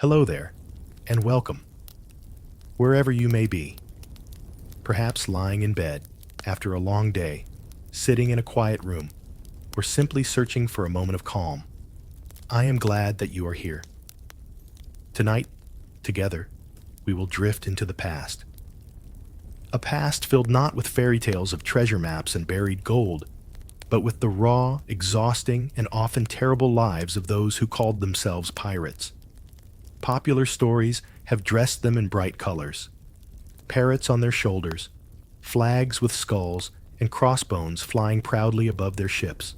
Hello there, and welcome, wherever you may be. Perhaps lying in bed after a long day, sitting in a quiet room, or simply searching for a moment of calm. I am glad that you are here. Tonight, together, we will drift into the past. A past filled not with fairy tales of treasure maps and buried gold, but with the raw, exhausting, and often terrible lives of those who called themselves pirates. Popular stories have dressed them in bright colors. Parrots on their shoulders, flags with skulls, and crossbones flying proudly above their ships.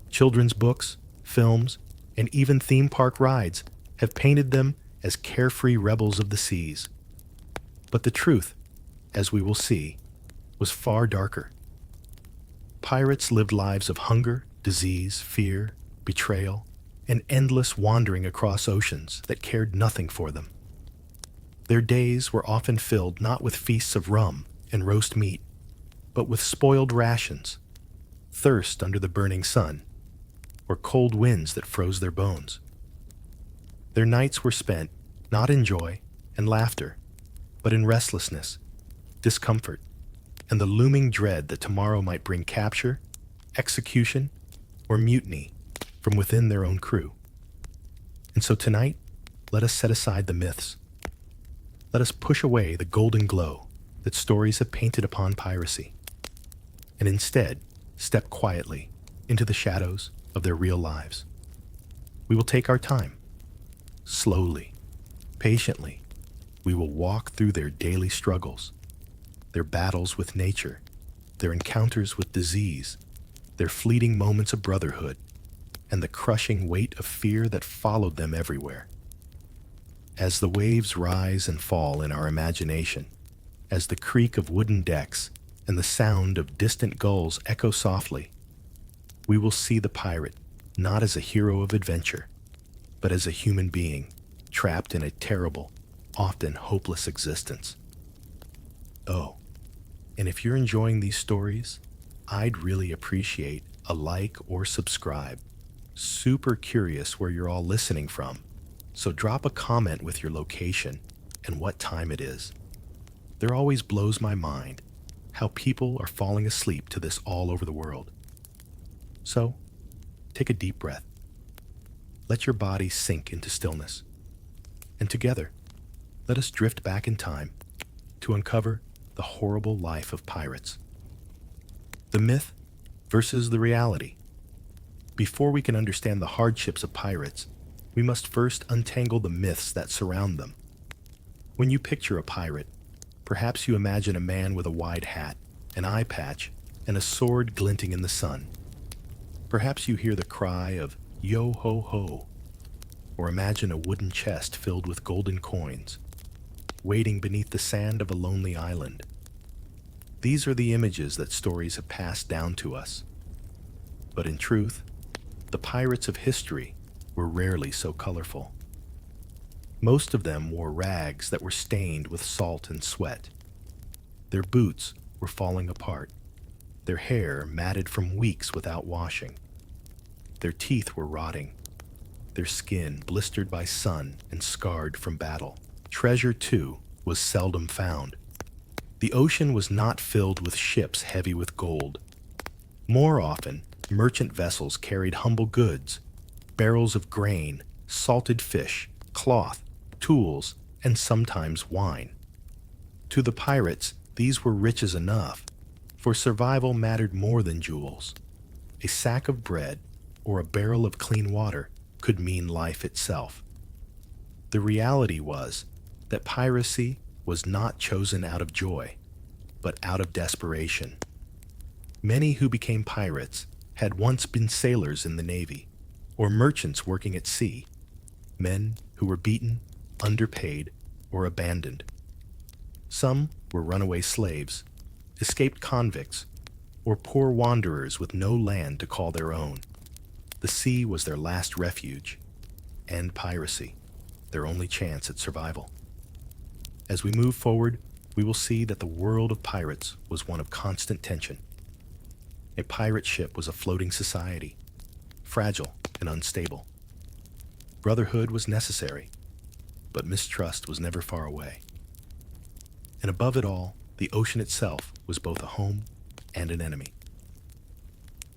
Children's books, films, and even theme park rides have painted them as carefree rebels of the seas. But the truth, as we will see, was far darker. Pirates lived lives of hunger, disease, fear, betrayal, and endless wandering across oceans that cared nothing for them. Their days were often filled not with feasts of rum and roast meat, but with spoiled rations, thirst under the burning sun, or cold winds that froze their bones. Their nights were spent not in joy and laughter, but in restlessness, discomfort, and the looming dread that tomorrow might bring capture, execution, or mutiny from within their own crew. And so tonight, let us set aside the myths. Let us push away the golden glow that stories have painted upon piracy, and instead step quietly into the shadows of their real lives. We will take our time. Slowly, patiently, we will walk through their daily struggles, their battles with nature, their encounters with disease, their fleeting moments of brotherhood, and the crushing weight of fear that followed them everywhere. As the waves rise and fall in our imagination, as the creak of wooden decks and the sound of distant gulls echo softly, we will see the pirate not as a hero of adventure, but as a human being trapped in a terrible, often hopeless existence. Oh, and if you're enjoying these stories, I'd really appreciate a like or subscribe. Super curious where you're all listening from, so drop a comment with your location and what time it is. There always blows my mind how people are falling asleep to this all over the world. So, take a deep breath. Let your body sink into stillness. And together, let us drift back in time to uncover the horrible life of pirates. The myth versus the reality. Before we can understand the hardships of pirates, we must first untangle the myths that surround them. When you picture a pirate, perhaps you imagine a man with a wide hat, an eye patch, and a sword glinting in the sun. Perhaps you hear the cry of "Yo ho ho," or imagine a wooden chest filled with golden coins, waiting beneath the sand of a lonely island. These are the images that stories have passed down to us. But in truth, the pirates of history were rarely so colorful. Most of them wore rags that were stained with salt and sweat. Their boots were falling apart, their hair matted from weeks without washing. Their teeth were rotting, their skin blistered by sun and scarred from battle. Treasure, too, was seldom found. The ocean was not filled with ships heavy with gold. More often, merchant vessels carried humble goods, barrels of grain, salted fish, cloth, tools, and sometimes wine. To the pirates, these were riches enough, for survival mattered more than jewels. A sack of bread or a barrel of clean water could mean life itself. The reality was that piracy was not chosen out of joy, but out of desperation. Many who became pirates had once been sailors in the Navy, or merchants working at sea, men who were beaten, underpaid, or abandoned. Some were runaway slaves, escaped convicts, or poor wanderers with no land to call their own. The sea was their last refuge, and piracy, their only chance at survival. As we move forward, we will see that the world of pirates was one of constant tension. A pirate ship was a floating society, fragile and unstable. Brotherhood was necessary, but mistrust was never far away. And above it all, the ocean itself was both a home and an enemy.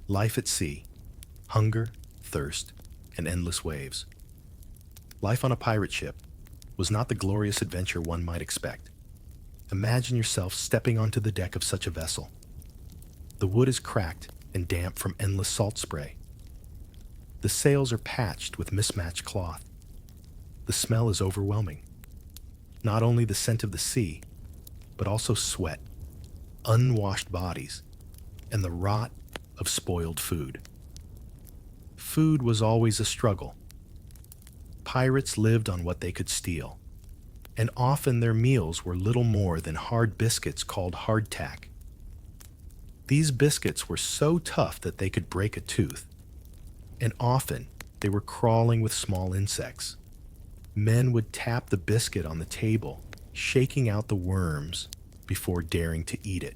Life at sea, hunger, thirst, and endless waves. Life on a pirate ship was not the glorious adventure one might expect. Imagine yourself stepping onto the deck of such a vessel. The wood is cracked and damp from endless salt spray. The sails are patched with mismatched cloth. The smell is overwhelming. Not only the scent of the sea, but also sweat, unwashed bodies, and the rot of spoiled food. Food was always a struggle. Pirates lived on what they could steal, and often their meals were little more than hard biscuits called hardtack. These biscuits were so tough that they could break a tooth, and often they were crawling with small insects. Men would tap the biscuit on the table, shaking out the worms before daring to eat it.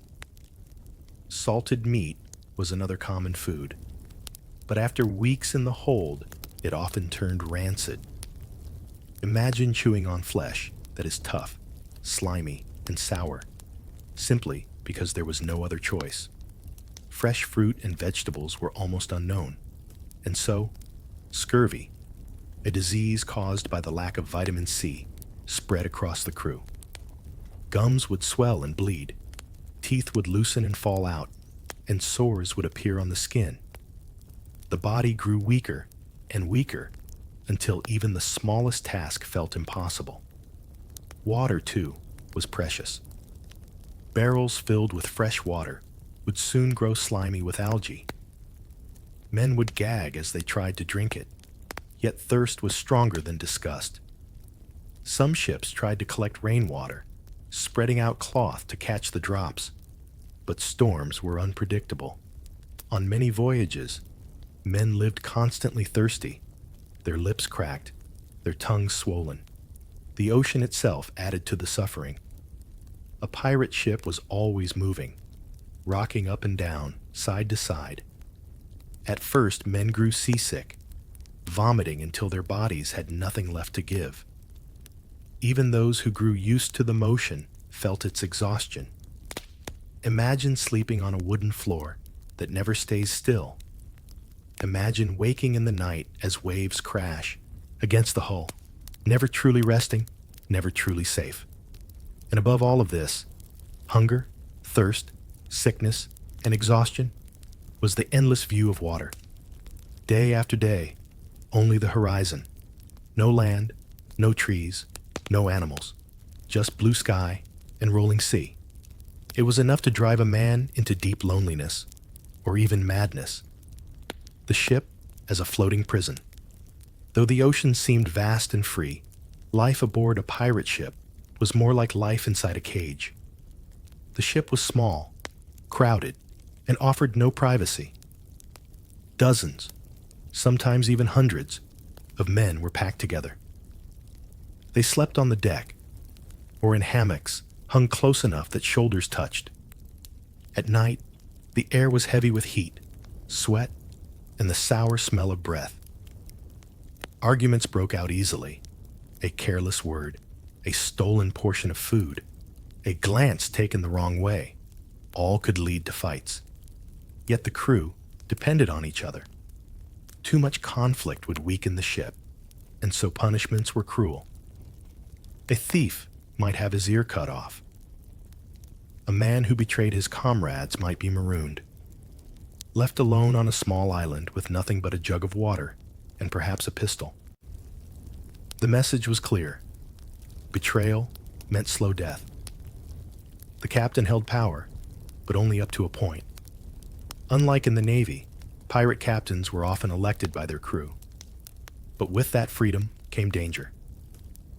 Salted meat was another common food, but after weeks in the hold, it often turned rancid. Imagine chewing on flesh that is tough, slimy, and sour, simply because there was no other choice. Fresh fruit and vegetables were almost unknown, and so, scurvy, a disease caused by the lack of vitamin C, spread across the crew. Gums would swell and bleed, teeth would loosen and fall out, and sores would appear on the skin. The body grew weaker and weaker until even the smallest task felt impossible. Water, too, was precious. Barrels filled with fresh water would soon grow slimy with algae. Men would gag as they tried to drink it, yet thirst was stronger than disgust. Some ships tried to collect rainwater, spreading out cloth to catch the drops, but storms were unpredictable. On many voyages, men lived constantly thirsty, their lips cracked, their tongues swollen. The ocean itself added to the suffering. A pirate ship was always moving, rocking up and down, side to side. At first, men grew seasick, vomiting until their bodies had nothing left to give. Even those who grew used to the motion felt its exhaustion. Imagine sleeping on a wooden floor that never stays still. Imagine waking in the night as waves crash against the hull, never truly resting, never truly safe. And above all of this, hunger, thirst, sickness, and exhaustion was the endless view of water. Day after day, only the horizon. No land, no trees, no animals, just blue sky and rolling sea. It was enough to drive a man into deep loneliness, or even madness. The ship as a floating prison. Though the ocean seemed vast and free, life aboard a pirate ship was more like life inside a cage. The ship was small, crowded, and offered no privacy. Dozens, sometimes even hundreds, of men were packed together. They slept on the deck, or in hammocks hung close enough that shoulders touched. At night, the air was heavy with heat, sweat, and the sour smell of breath. Arguments broke out easily. A careless word, a stolen portion of food, a glance taken the wrong way, all could lead to fights. Yet the crew depended on each other. Too much conflict would weaken the ship, and so punishments were cruel. A thief might have his ear cut off. A man who betrayed his comrades might be marooned. Left alone on a small island with nothing but a jug of water and perhaps a pistol. The message was clear. Betrayal meant slow death. The captain held power, but only up to a point. Unlike in the Navy, pirate captains were often elected by their crew. But with that freedom came danger.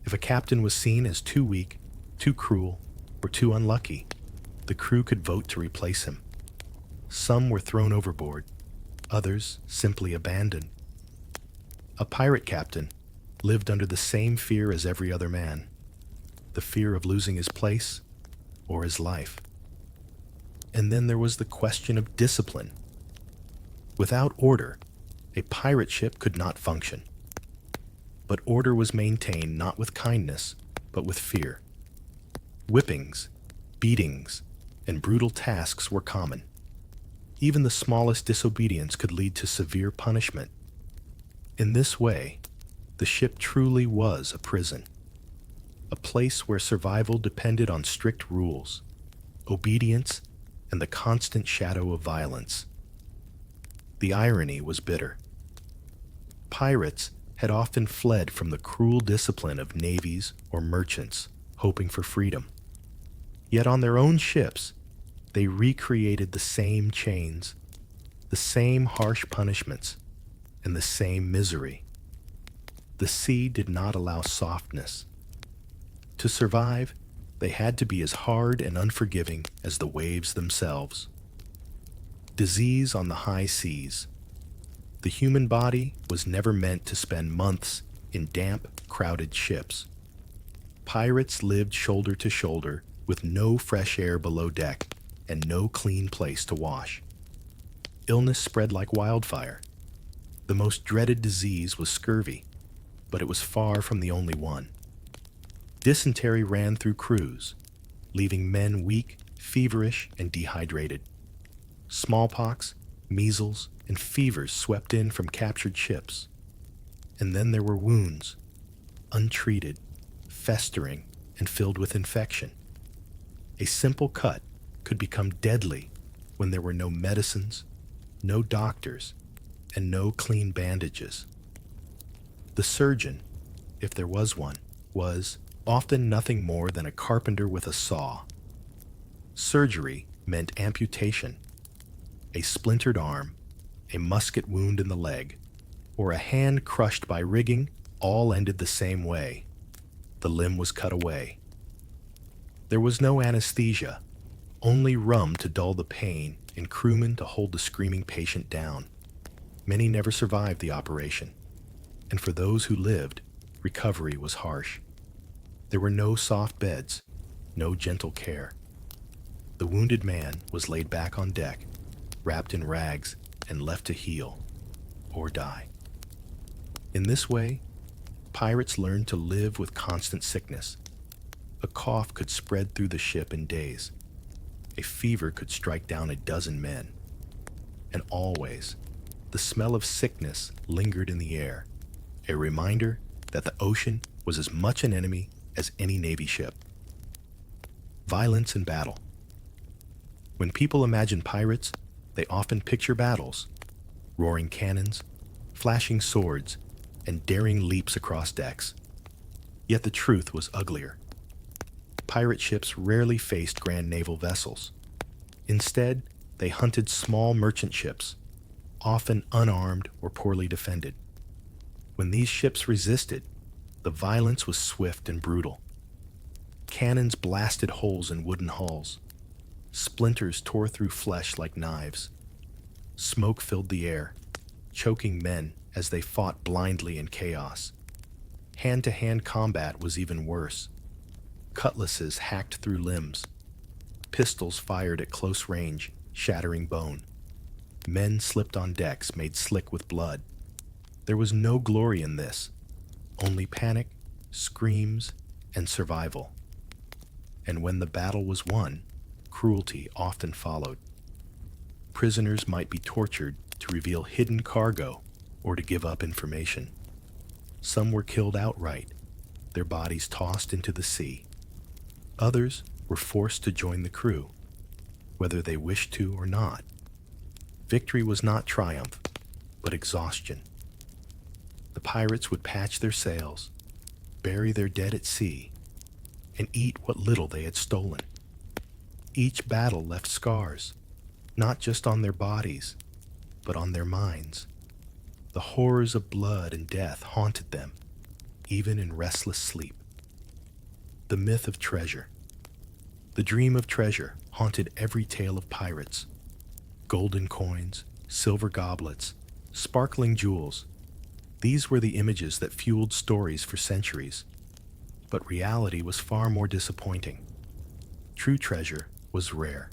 If a captain was seen as too weak, too cruel, or too unlucky, the crew could vote to replace him. Some were thrown overboard, others simply abandoned. A pirate captain lived under the same fear as every other man, the fear of losing his place or his life. And then there was the question of discipline. Without order, a pirate ship could not function. But order was maintained not with kindness, but with fear. Whippings, beatings, and brutal tasks were common. Even the smallest disobedience could lead to severe punishment. In this way, the ship truly was a prison, a place where survival depended on strict rules, obedience, and the constant shadow of violence. The irony was bitter. Pirates had often fled from the cruel discipline of navies or merchants, hoping for freedom. Yet on their own ships, they recreated the same chains, the same harsh punishments, and the same misery. The sea did not allow softness. To survive, they had to be as hard and unforgiving as the waves themselves. Disease on the high seas. The human body was never meant to spend months in damp, crowded ships. Pirates lived shoulder to shoulder with no fresh air below deck and no clean place to wash. Illness spread like wildfire. The most dreaded disease was scurvy, but it was far from the only one. Dysentery ran through crews, leaving men weak, feverish, and dehydrated. Smallpox, measles, and fevers swept in from captured ships. And then there were wounds, untreated, festering, and filled with infection. A simple cut could become deadly when there were no medicines, no doctors, and no clean bandages. The surgeon, if there was one, was often nothing more than a carpenter with a saw. Surgery meant amputation. A splintered arm, a musket wound in the leg, or a hand crushed by rigging all ended the same way. The limb was cut away. There was no anesthesia, only rum to dull the pain and crewmen to hold the screaming patient down. Many never survived the operation, and for those who lived, recovery was harsh. There were no soft beds, no gentle care. The wounded man was laid back on deck, wrapped in rags, and left to heal or die. In this way, pirates learned to live with constant sickness. A cough could spread through the ship in days. A fever could strike down a dozen men. And always, the smell of sickness lingered in the air, a reminder that the ocean was as much an enemy as any Navy ship. Violence and battle. When people imagine pirates, they often picture battles, roaring cannons, flashing swords, and daring leaps across decks. Yet the truth was uglier. Pirate ships rarely faced grand naval vessels. Instead, they hunted small merchant ships, often unarmed or poorly defended. When these ships resisted, the violence was swift and brutal. Cannons blasted holes in wooden hulls. Splinters tore through flesh like knives. Smoke filled the air, choking men as they fought blindly in chaos. Hand-to-hand combat was even worse. Cutlasses hacked through limbs. Pistols fired at close range, shattering bone. Men slipped on decks made slick with blood. There was no glory in this, only panic, screams, and survival. And when the battle was won, cruelty often followed. Prisoners might be tortured to reveal hidden cargo or to give up information. Some were killed outright, their bodies tossed into the sea. Others were forced to join the crew, whether they wished to or not. Victory was not triumph, but exhaustion. The pirates would patch their sails, bury their dead at sea, and eat what little they had stolen. Each battle left scars, not just on their bodies, but on their minds. The horrors of blood and death haunted them, even in restless sleep. The myth of treasure. The dream of treasure haunted every tale of pirates. Golden coins, silver goblets, sparkling jewels. These were the images that fueled stories for centuries. But reality was far more disappointing. True treasure was rare.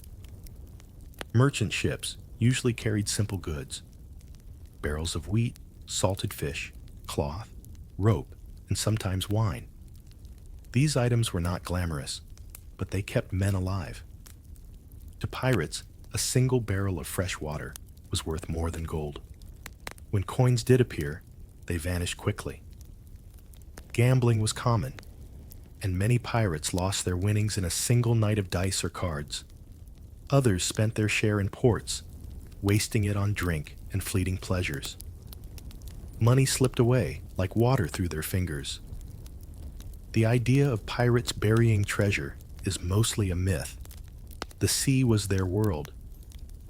Merchant ships usually carried simple goods: barrels of wheat, salted fish, cloth, rope, and sometimes wine. These items were not glamorous, but they kept men alive. To pirates, a single barrel of fresh water was worth more than gold. When coins did appear, they vanished quickly. Gambling was common, and many pirates lost their winnings in a single night of dice or cards. Others spent their share in ports, wasting it on drink and fleeting pleasures. Money slipped away like water through their fingers. The idea of pirates burying treasure is mostly a myth. The sea was their world,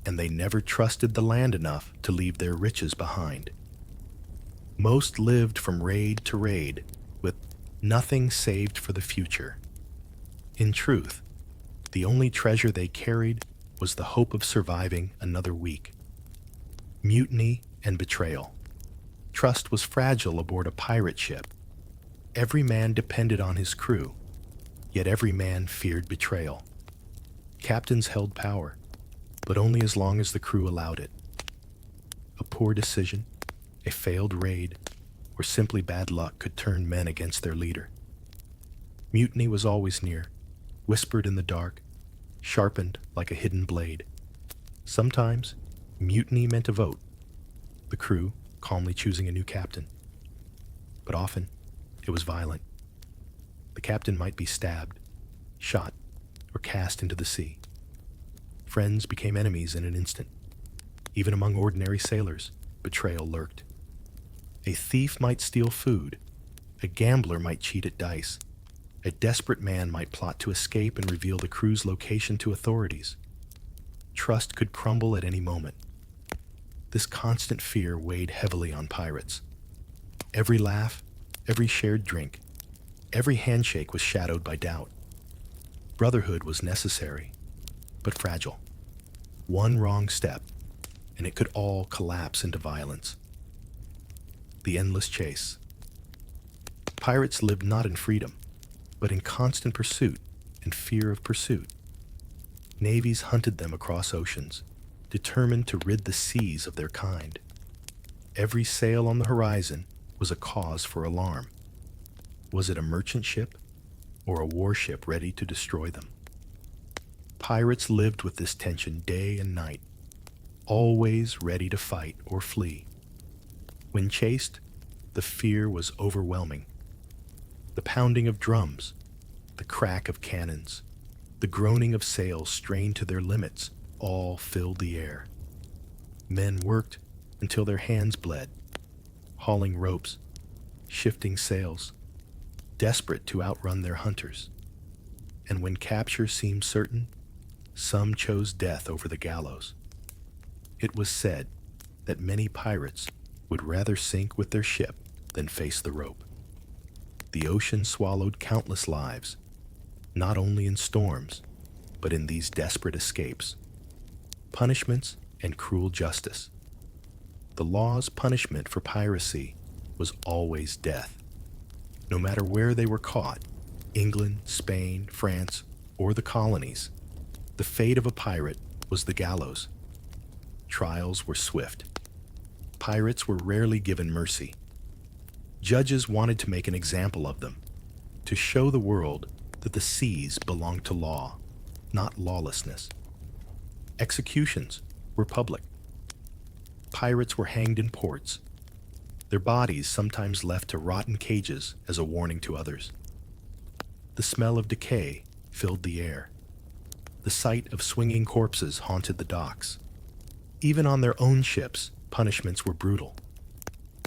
and they never trusted the land enough to leave their riches behind. Most lived from raid to raid, with nothing saved for the future. In truth, the only treasure they carried was the hope of surviving another week. Mutiny and betrayal. Trust was fragile aboard a pirate ship. Every man depended on his crew, yet every man feared betrayal. Captains held power, but only as long as the crew allowed it. A poor decision, a failed raid, or simply bad luck could turn men against their leader. Mutiny was always near, whispered in the dark, sharpened like a hidden blade. Sometimes, mutiny meant a vote, the crew calmly choosing a new captain. But often, it was violent. The captain might be stabbed, shot, or cast into the sea. Friends became enemies in an instant. Even among ordinary sailors, betrayal lurked. A thief might steal food. A gambler might cheat at dice. A desperate man might plot to escape and reveal the crew's location to authorities. Trust could crumble at any moment. This constant fear weighed heavily on pirates. Every laugh, every shared drink, every handshake was shadowed by doubt. Brotherhood was necessary, but fragile. One wrong step, and it could all collapse into violence. The endless chase. Pirates lived not in freedom, but in constant pursuit and fear of pursuit. Navies hunted them across oceans, determined to rid the seas of their kind. Every sail on the horizon was a cause for alarm. Was it a merchant ship or a warship ready to destroy them? Pirates lived with this tension day and night, always ready to fight or flee. When chased, the fear was overwhelming. The pounding of drums, the crack of cannons, the groaning of sails strained to their limits all filled the air. Men worked until their hands bled, hauling ropes, shifting sails, desperate to outrun their hunters. And when capture seemed certain, some chose death over the gallows. It was said that many pirates would rather sink with their ship than face the rope. The ocean swallowed countless lives, not only in storms, but in these desperate escapes. Punishments and cruel justice. The law's punishment for piracy was always death. No matter where they were caught, England, Spain, France, or the colonies, the fate of a pirate was the gallows. Trials were swift. Pirates were rarely given mercy. Judges wanted to make an example of them, to show the world that the seas belonged to law, not lawlessness. Executions were public. Pirates were hanged in ports, their bodies sometimes left to rot in cages as a warning to others. The smell of decay filled the air. The sight of swinging corpses haunted the docks. Even on their own ships, punishments were brutal.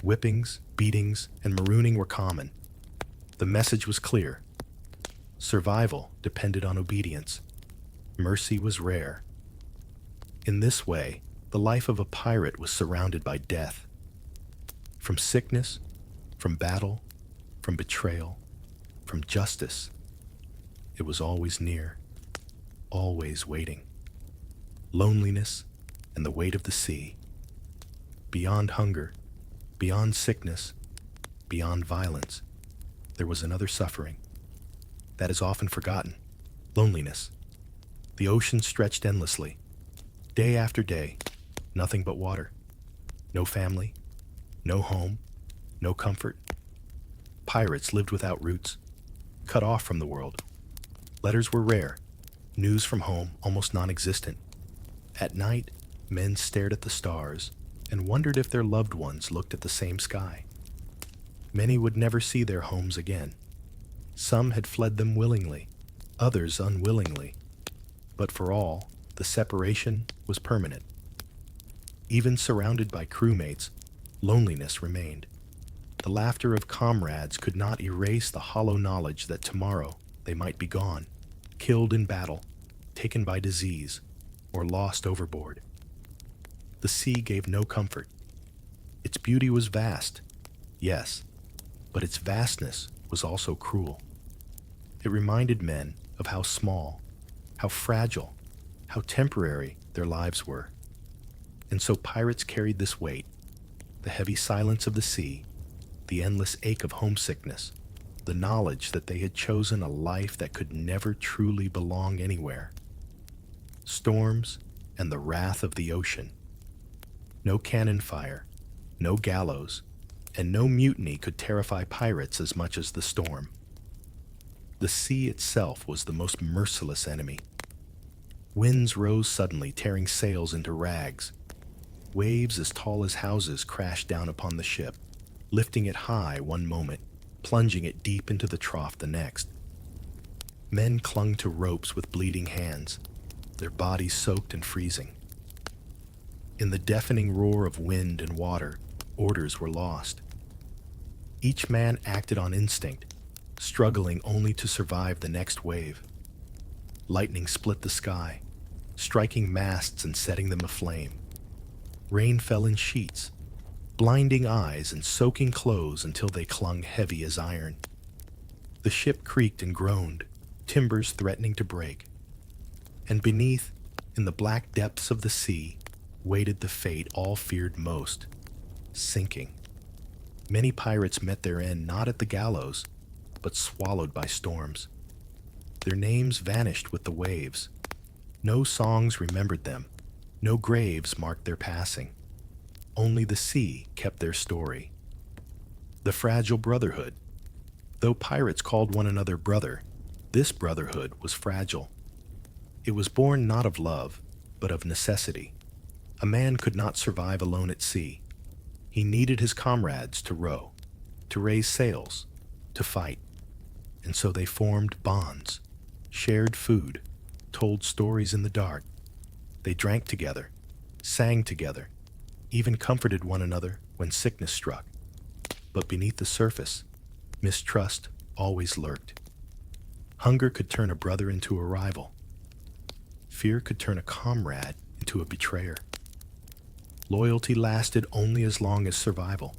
Whippings, beatings, and marooning were common. The message was clear. Survival depended on obedience. Mercy was rare. In this way, the life of a pirate was surrounded by death. From sickness, from battle, from betrayal, from justice, it was always near, always waiting. Loneliness and the weight of the sea. Beyond hunger, beyond sickness, beyond violence, there was another suffering. That is often forgotten. Loneliness. The ocean stretched endlessly. Day after day, nothing but water. No family, no home, no comfort. Pirates lived without roots, cut off from the world. Letters were rare, news from home almost non-existent. At night, men stared at the stars and wondered if their loved ones looked at the same sky. Many would never see their homes again. Some had fled them willingly, others unwillingly. But for all, the separation was permanent. Even surrounded by crewmates, loneliness remained. The laughter of comrades could not erase the hollow knowledge that tomorrow they might be gone, killed in battle, taken by disease, or lost overboard. The sea gave no comfort. Its beauty was vast, yes, but its vastness was also cruel. It reminded men of how small, how fragile, how temporary their lives were. And so pirates carried this weight, the heavy silence of the sea, the endless ache of homesickness, the knowledge that they had chosen a life that could never truly belong anywhere. Storms and the wrath of the ocean. No cannon fire, no gallows, and no mutiny could terrify pirates as much as the storm. The sea itself was the most merciless enemy. Winds rose suddenly, tearing sails into rags. Waves as tall as houses crashed down upon the ship, lifting it high one moment, plunging it deep into the trough the next. Men clung to ropes with bleeding hands, their bodies soaked and freezing. In the deafening roar of wind and water, orders were lost. Each man acted on instinct, struggling only to survive the next wave. Lightning split the sky, striking masts and setting them aflame. Rain fell in sheets, blinding eyes and soaking clothes until they clung heavy as iron. The ship creaked and groaned, timbers threatening to break. And beneath, in the black depths of the sea, waited the fate all feared most, sinking. Many pirates met their end not at the gallows, but swallowed by storms. Their names vanished with the waves. No songs remembered them, no graves marked their passing. Only the sea kept their story. The fragile brotherhood. Though pirates called one another brother, this brotherhood was fragile. It was born not of love, but of necessity. A man could not survive alone at sea. He needed his comrades to row, to raise sails, to fight. And so they formed bonds, shared food, told stories in the dark. They drank together, sang together, even comforted one another when sickness struck. But beneath the surface, mistrust always lurked. Hunger could turn a brother into a rival. Fear could turn a comrade into a betrayer. Loyalty lasted only as long as survival.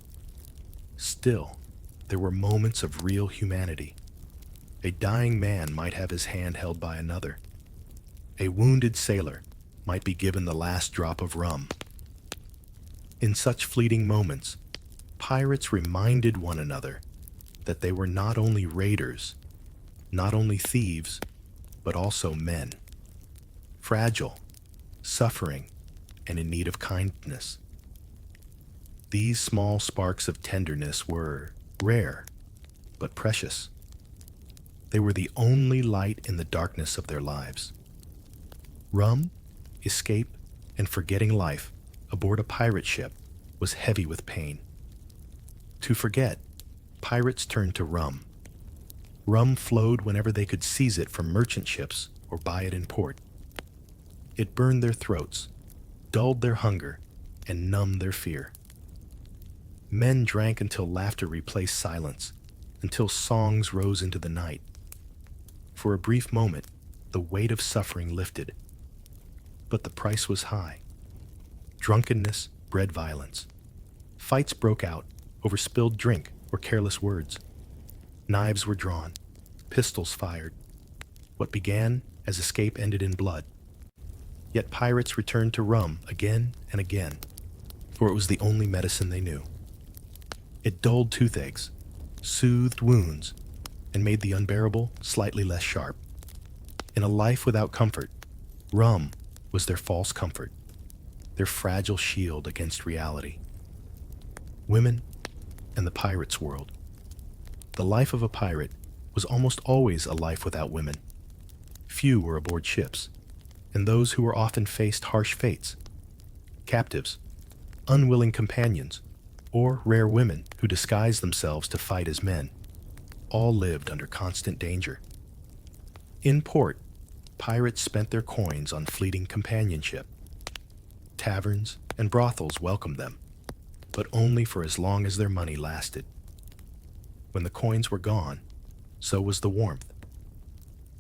Still, there were moments of real humanity. A dying man might have his hand held by another. A wounded sailor might be given the last drop of rum. In such fleeting moments, pirates reminded one another that they were not only raiders, not only thieves, but also men. Fragile, suffering, and in need of kindness. These small sparks of tenderness were rare, but precious. They were the only light in the darkness of their lives. Rum, escape, and forgetting life aboard a pirate ship was heavy with pain. To forget, pirates turned to rum. Rum flowed whenever they could seize it from merchant ships or buy it in port. It burned their throats, dulled their hunger, and numbed their fear. Men drank until laughter replaced silence, until songs rose into the night. For a brief moment, the weight of suffering lifted. But the price was high. Drunkenness bred violence. Fights broke out over spilled drink or careless words. Knives were drawn, pistols fired. What began as escape ended in blood. Yet pirates returned to rum again and again, for it was the only medicine they knew. It dulled toothaches, soothed wounds, and made the unbearable slightly less sharp. In a life without comfort, rum was their false comfort, their fragile shield against reality. Women and the pirates' world. The life of a pirate was almost always a life without women. Few were aboard ships, and those who were often faced harsh fates: captives, unwilling companions, or rare women who disguised themselves to fight as men. All lived under constant danger. In port, pirates spent their coins on fleeting companionship. Taverns and brothels welcomed them, but only for as long as their money lasted. When the coins were gone, so was the warmth.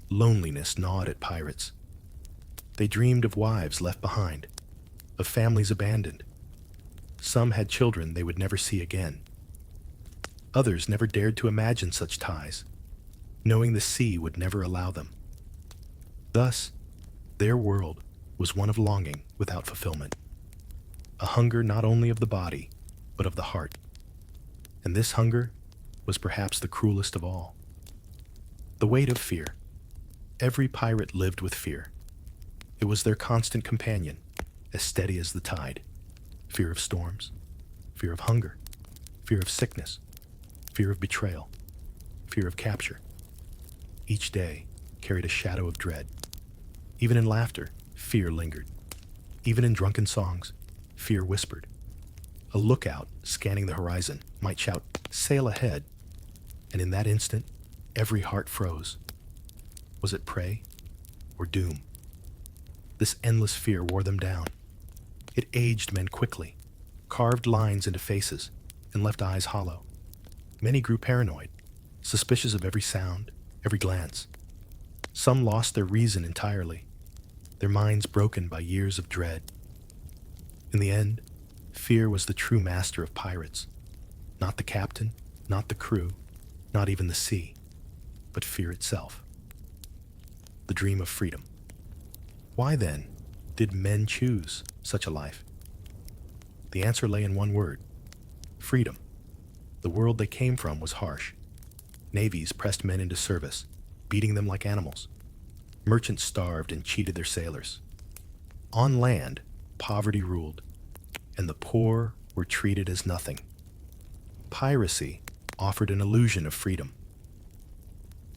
Loneliness gnawed at pirates. They dreamed of wives left behind, of families abandoned. Some had children they would never see again. Others never dared to imagine such ties, knowing the sea would never allow them. Thus, their world was one of longing without fulfillment, a hunger not only of the body, but of the heart. And this hunger was perhaps the cruelest of all. The weight of fear. Every pirate lived with fear. It was their constant companion, as steady as the tide. Fear of storms, fear of hunger, fear of sickness, fear of betrayal, fear of capture. Each day carried a shadow of dread. Even in laughter, fear lingered. Even in drunken songs, fear whispered. A lookout scanning the horizon might shout, "Sail ahead," and in that instant, every heart froze. Was it prey or doom? This endless fear wore them down. It aged men quickly, carved lines into faces, and left eyes hollow. Many grew paranoid, suspicious of every sound, every glance. Some lost their reason entirely, their minds broken by years of dread. In the end, fear was the true master of pirates. Not the captain, not the crew, not even the sea, but fear itself. The dream of freedom. Why then did men choose such a life? The answer lay in one word: freedom. The world they came from was harsh. Navies pressed men into service, beating them like animals. Merchants starved and cheated their sailors. On land, poverty ruled, and the poor were treated as nothing. Piracy offered an illusion of freedom.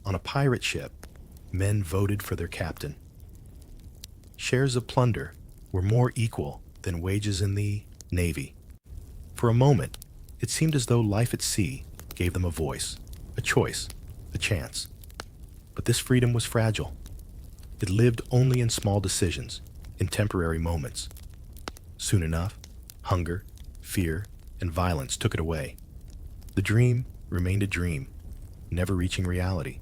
On a pirate ship, men voted for their captain. Shares of plunder were more equal than wages in the Navy. For a moment, it seemed as though life at sea gave them a voice, a choice, a chance. But this freedom was fragile. It lived only in small decisions, in temporary moments. Soon enough, hunger, fear, and violence took it away. The dream remained a dream, never reaching reality.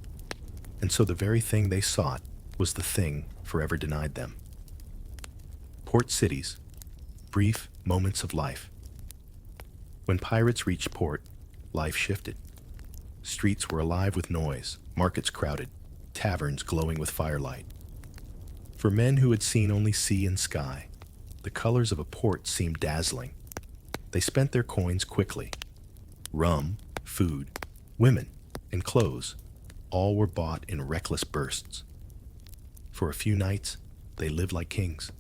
And so the very thing they sought was the thing forever denied them. Port cities, brief moments of life. When pirates reached port, life shifted. Streets were alive with noise, markets crowded, taverns glowing with firelight. For men who had seen only sea and sky, the colors of a port seemed dazzling. They spent their coins quickly. Rum, food, women, and clothes, all were bought in reckless bursts. For a few nights, they lived like kings.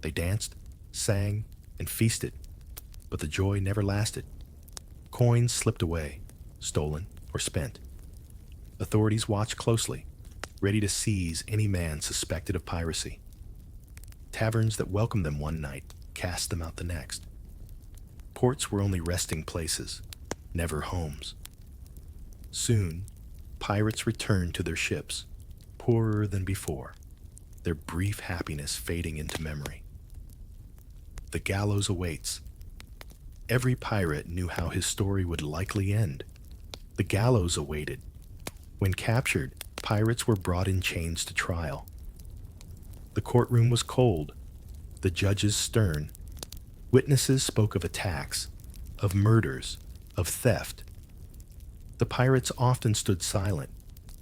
They danced, sang, and feasted, but the joy never lasted. Coins slipped away, stolen or spent. Authorities watched closely, ready to seize any man suspected of piracy. Taverns that welcomed them one night cast them out the next. Ports were only resting places, never homes. Soon, pirates returned to their ships, poorer than before, their brief happiness fading into memory. The gallows awaits. Every pirate knew how his story would likely end. The gallows awaited. When captured, pirates were brought in chains to trial. The courtroom was cold, the judges stern. Witnesses spoke of attacks, of murders, of theft. The pirates often stood silent,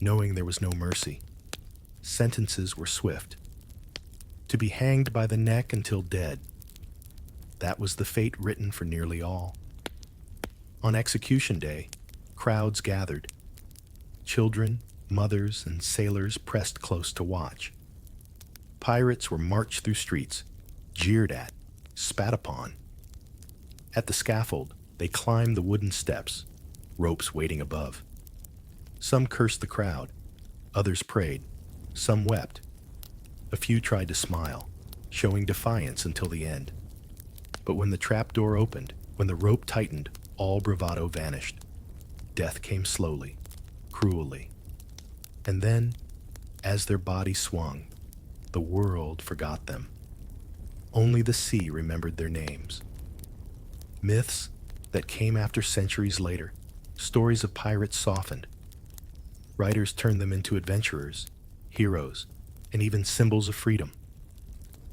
knowing there was no mercy. Sentences were swift. To be hanged by the neck until dead. That was the fate written for nearly all. On execution day, crowds gathered. Children, mothers, and sailors pressed close to watch. Pirates were marched through streets, jeered at, spat upon. At the scaffold, they climbed the wooden steps, ropes waiting above. Some cursed the crowd, others prayed, some wept. A few tried to smile, showing defiance until the end. But when the trap door opened, when the rope tightened, all bravado vanished. Death came slowly, cruelly. And then, as their bodies swung, the world forgot them. Only the sea remembered their names. Myths that came after centuries later, stories of pirates softened. Writers turned them into adventurers, heroes, and even symbols of freedom.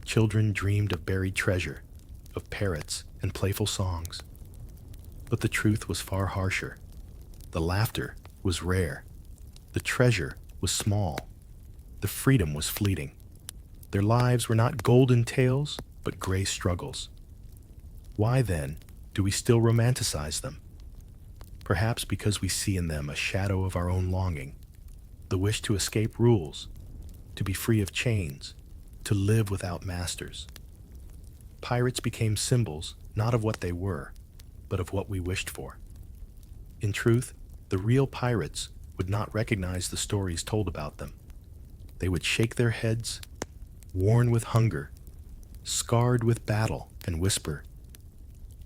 Children dreamed of buried treasure, of parrots and playful songs. But the truth was far harsher. The laughter was rare. The treasure was small. The freedom was fleeting. Their lives were not golden tales, but gray struggles. Why, then, do we still romanticize them? Perhaps because we see in them a shadow of our own longing, the wish to escape rules, to be free of chains, to live without masters. Pirates became symbols not of what they were, but of what we wished for. In truth, the real pirates would not recognize the stories told about them. They would shake their heads, worn with hunger, scarred with battle, and whisper,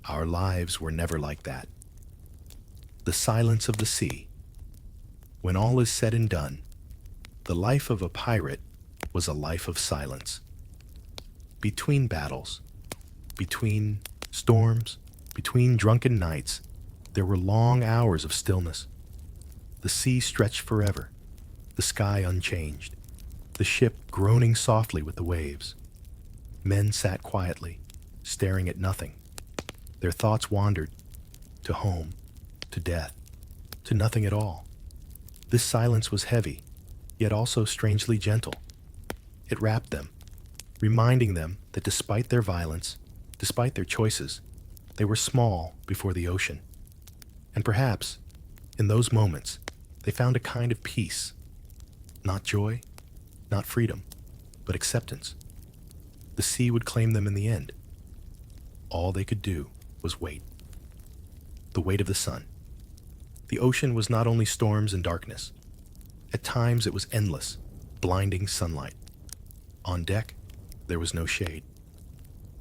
"Our lives were never like that." The silence of the sea. When all is said and done, the life of a pirate was a life of silence. Between battles, between storms, between drunken nights, there were long hours of stillness. The sea stretched forever, the sky unchanged, the ship groaning softly with the waves. Men sat quietly, staring at nothing. Their thoughts wandered to home, to death, to nothing at all. This silence was heavy, yet also strangely gentle. It wrapped them, reminding them that despite their violence, despite their choices, they were small before the ocean. And perhaps, in those moments, they found a kind of peace. Not joy, not freedom, but acceptance. The sea would claim them in the end. All they could do was wait. The weight of the sun. The ocean was not only storms and darkness. At times it was endless, blinding sunlight. On deck, there was no shade.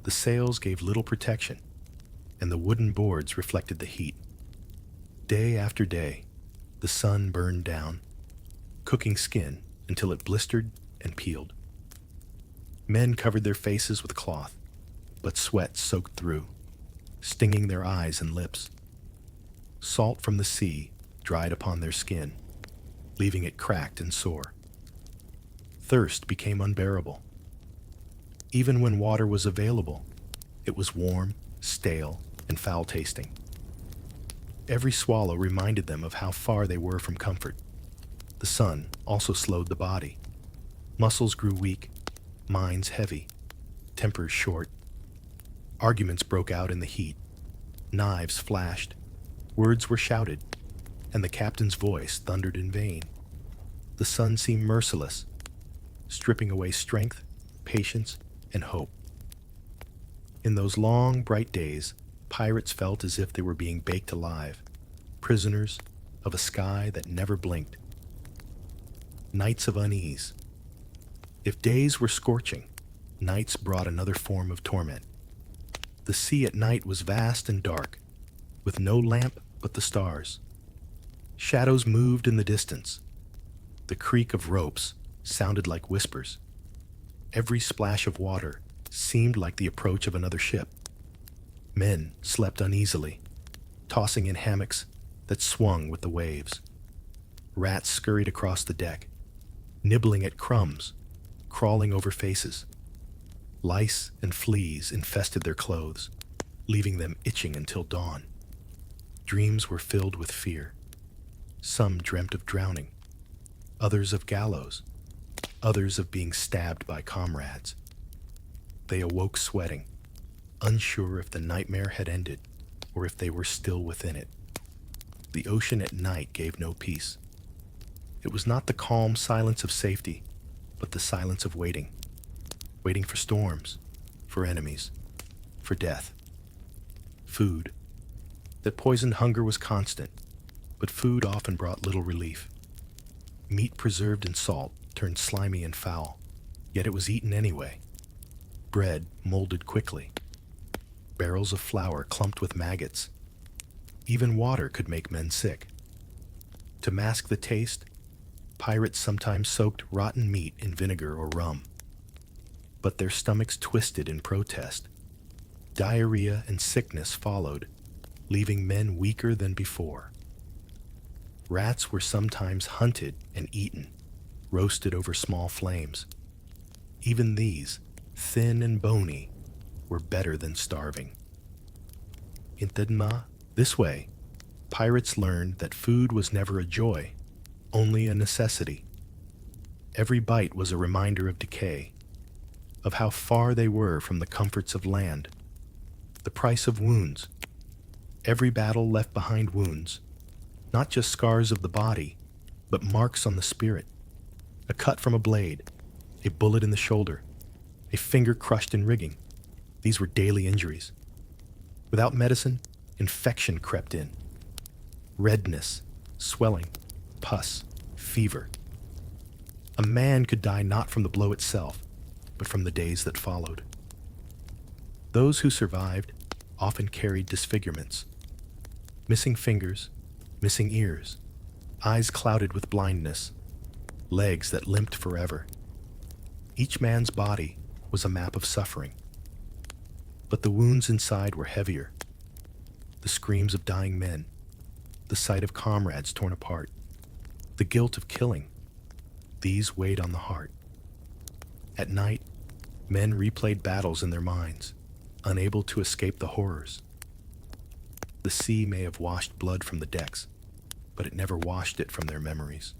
The sails gave little protection, and the wooden boards reflected the heat. Day after day, the sun burned down, cooking skin until it blistered and peeled. Men covered their faces with cloth, but sweat soaked through, stinging their eyes and lips. Salt from the sea dried upon their skin, leaving it cracked and sore. Thirst became unbearable. Even when water was available, it was warm, stale, and foul-tasting. Every swallow reminded them of how far they were from comfort. The sun also slowed the body. Muscles grew weak, minds heavy, tempers short. Arguments broke out in the heat. Knives flashed, words were shouted, and the captain's voice thundered in vain. The sun seemed merciless, stripping away strength, patience, and hope. In those long, bright days, pirates felt as if they were being baked alive, prisoners of a sky that never blinked. Nights of unease. If days were scorching, nights brought another form of torment. The sea at night was vast and dark, with no lamp but the stars. Shadows moved in the distance. The creak of ropes sounded like whispers. Every splash of water seemed like the approach of another ship. Men slept uneasily, tossing in hammocks that swung with the waves. Rats scurried across the deck, nibbling at crumbs, crawling over faces. Lice and fleas infested their clothes, leaving them itching until dawn. Dreams were filled with fear. Some dreamt of drowning, others of gallows, others of being stabbed by comrades. They awoke sweating, unsure if the nightmare had ended or if they were still within it. The ocean at night gave no peace. It was not the calm silence of safety, but the silence of waiting. Waiting for storms, for enemies, for death. Food. That poisoned hunger was constant, but food often brought little relief. Meat preserved in salt turned slimy and foul, yet it was eaten anyway. Bread molded quickly. Barrels of flour clumped with maggots. Even water could make men sick. To mask the taste, pirates sometimes soaked rotten meat in vinegar or rum. But their stomachs twisted in protest. Diarrhea and sickness followed, leaving men weaker than before. Rats were sometimes hunted and eaten, roasted over small flames. Even these, thin and bony, were better than starving. In Tedma, this way, pirates learned that food was never a joy, only a necessity. Every bite was a reminder of decay, of how far they were from the comforts of land, the price of wounds. Every battle left behind wounds, not just scars of the body, but marks on the spirit. A cut from a blade, a bullet in the shoulder, a finger crushed in rigging. These were daily injuries. Without medicine, infection crept in. Redness, swelling, pus, fever. A man could die not from the blow itself, but from the days that followed. Those who survived often carried disfigurements. Missing fingers, missing ears, eyes clouded with blindness, legs that limped forever. Each man's body was a map of suffering. But the wounds inside were heavier. The screams of dying men, the sight of comrades torn apart, the guilt of killing, these weighed on the heart. At night, men replayed battles in their minds, unable to escape the horrors. The sea may have washed blood from the decks, but it never washed it from their memories.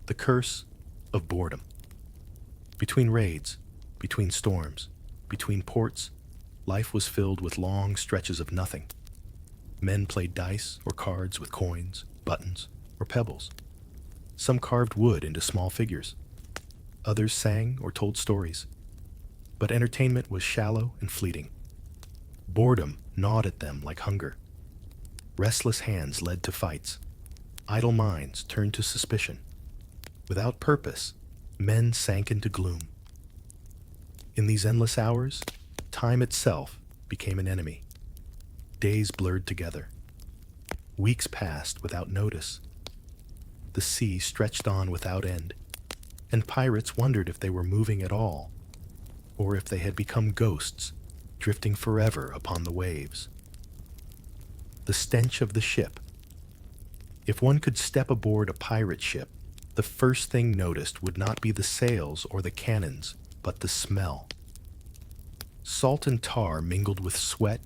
The curse of boredom. Between raids, between storms, between ports, life was filled with long stretches of nothing. Men played dice or cards with coins, buttons, or pebbles. Some carved wood into small figures. Others sang or told stories. But entertainment was shallow and fleeting. Boredom gnawed at them like hunger. Restless hands led to fights. Idle minds turned to suspicion. Without purpose, men sank into gloom. In these endless hours, time itself became an enemy. Days blurred together. Weeks passed without notice. The sea stretched on without end, and pirates wondered if they were moving at all, or if they had become ghosts, drifting forever upon the waves. The stench of the ship. If one could step aboard a pirate ship, the first thing noticed would not be the sails or the cannons, but the smell. Salt and tar mingled with sweat,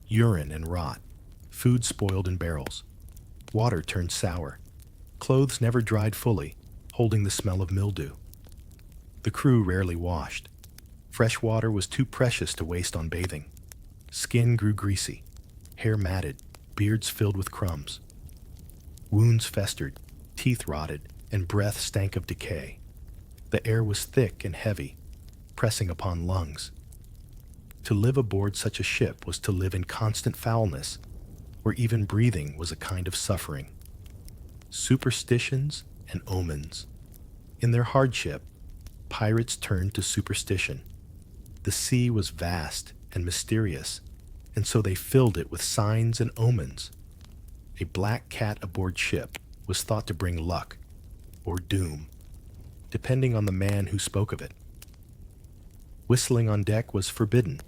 urine, and rot. Food spoiled in barrels. Water turned sour. Clothes never dried fully, holding the smell of mildew. The crew rarely washed. Fresh water was too precious to waste on bathing. Skin grew greasy, hair matted, beards filled with crumbs. Wounds festered, teeth rotted, and breath stank of decay. The air was thick and heavy, pressing upon lungs. To live aboard such a ship was to live in constant foulness, where even breathing was a kind of suffering. Superstitions and omens. In their hardship, pirates turned to superstition. The sea was vast and mysterious, and so they filled it with signs and omens. A black cat aboard ship was thought to bring luck or doom, depending on the man who spoke of it. Whistling on deck was forbidden,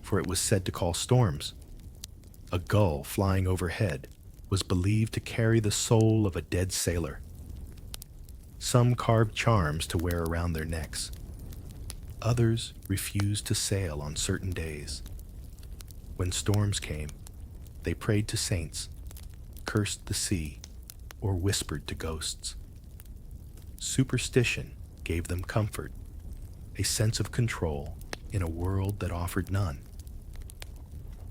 for it was said to call storms. A gull flying overhead was believed to carry the soul of a dead sailor. Some carved charms to wear around their necks. Others refused to sail on certain days. When storms came, they prayed to saints, cursed the sea, or whispered to ghosts. Superstition gave them comfort, a sense of control in a world that offered none.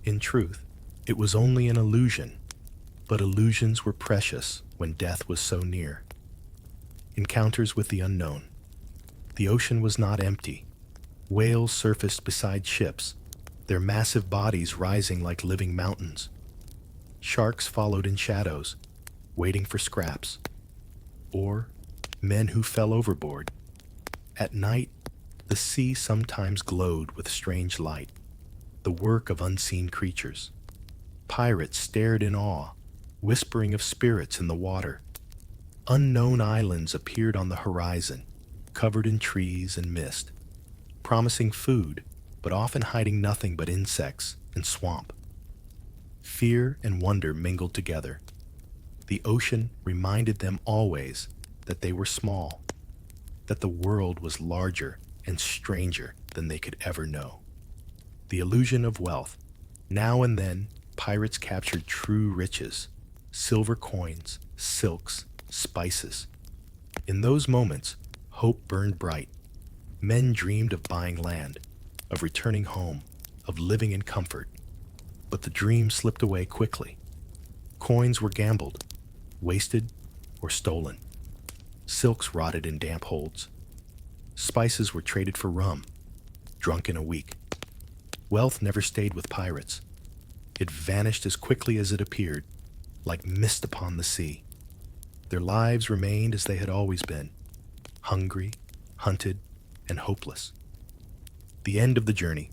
In truth, it was only an illusion, but illusions were precious when death was so near. Encounters with the unknown. The ocean was not empty. Whales surfaced beside ships, their massive bodies rising like living mountains. Sharks followed in shadows, waiting for scraps. or men who fell overboard. At night, the sea sometimes glowed with strange light, the work of unseen creatures. Pirates stared in awe, whispering of spirits in the water. Unknown islands appeared on the horizon, covered in trees and mist, promising food, but often hiding nothing but insects and swamp. Fear and wonder mingled together. The ocean reminded them always that they were small, that the world was larger and stranger than they could ever know. The illusion of wealth. Now and then, pirates captured true riches, silver coins, silks, spices. In those moments, hope burned bright. Men dreamed of buying land, of returning home, of living in comfort. But the dream slipped away quickly. Coins were gambled, wasted, or stolen. Silks rotted in damp holds. Spices were traded for rum, drunk in a week. Wealth never stayed with pirates. It vanished as quickly as it appeared, like mist upon the sea. Their lives remained as they had always been, hungry, hunted, and hopeless. The end of the journey.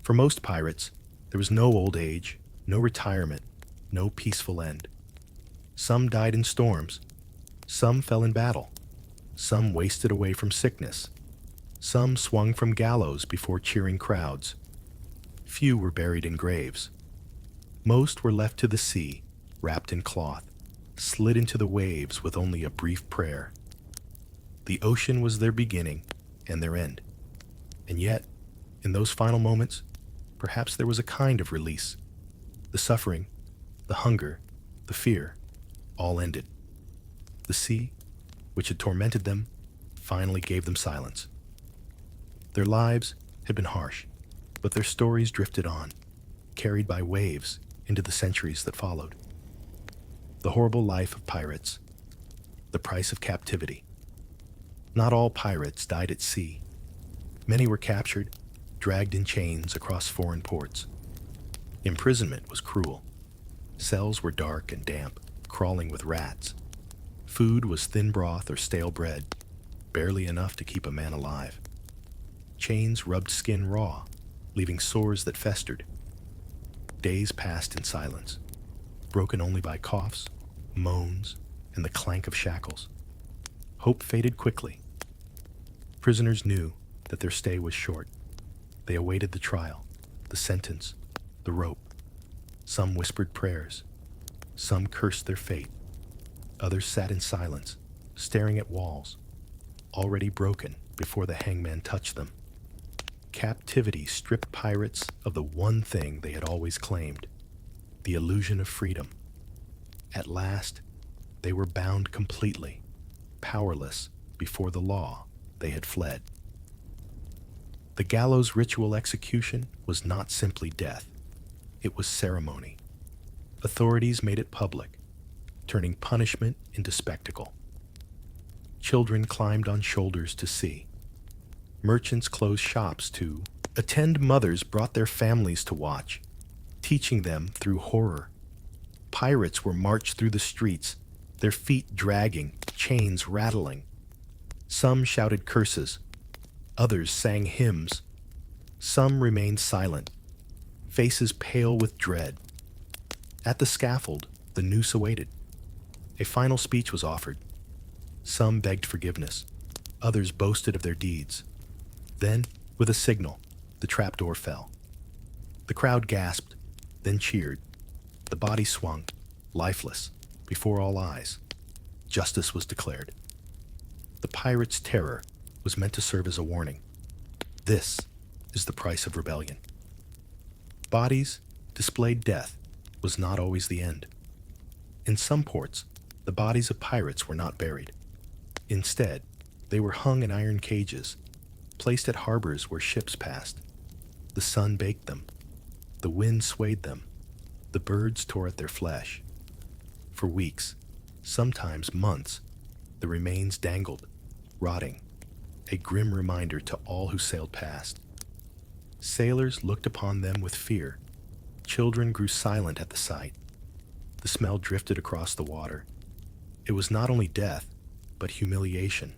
For most pirates, there was no old age, no retirement, no peaceful end. Some died in storms. Some fell in battle. Some wasted away from sickness. Some swung from gallows before cheering crowds. Few were buried in graves. Most were left to the sea, wrapped in cloth, slid into the waves with only a brief prayer. The ocean was their beginning and their end. And yet, in those final moments, perhaps there was a kind of release. The suffering, the hunger, the fear, all ended. The sea, which had tormented them, finally gave them silence. Their lives had been harsh, but their stories drifted on, carried by waves into the centuries that followed. The horrible life of pirates, the price of captivity. Not all pirates died at sea. Many were captured, dragged in chains across foreign ports. Imprisonment was cruel. Cells were dark and damp, crawling with rats. Food was thin broth or stale bread, barely enough to keep a man alive. Chains rubbed skin raw, leaving sores that festered. Days passed in silence, broken only by coughs, moans, and the clank of shackles. Hope faded quickly. Prisoners knew that their stay was short. They awaited the trial, the sentence, the rope. Some whispered prayers. Some cursed their fate. Others sat in silence, staring at walls, already broken before the hangman touched them. Captivity stripped pirates of the one thing they had always claimed, the illusion of freedom. At last, they were bound completely, powerless before the law they had fled. The gallows ritual execution was not simply death. It was ceremony. Authorities made it public, turning punishment into spectacle. Children climbed on shoulders to see. Merchants closed shops to attend. Mothers brought their families to watch, teaching them through horror. Pirates were marched through the streets, their feet dragging, chains rattling. Some shouted curses. Others sang hymns. Some remained silent, faces pale with dread. At the scaffold, the noose awaited. A final speech was offered. Some begged forgiveness. Others boasted of their deeds. Then, with a signal, the trapdoor fell. The crowd gasped, then cheered. The body swung, lifeless, before all eyes. Justice was declared. The pirates' terror was meant to serve as a warning. This is the price of rebellion. Bodies displayed death was not always the end. In some ports, the bodies of pirates were not buried. Instead, they were hung in iron cages, placed at harbors where ships passed. The sun baked them. The wind swayed them. The birds tore at their flesh. For weeks, sometimes months, the remains dangled, rotting, a grim reminder to all who sailed past. Sailors looked upon them with fear. Children grew silent at the sight. The smell drifted across the water. It was not only death, but humiliation,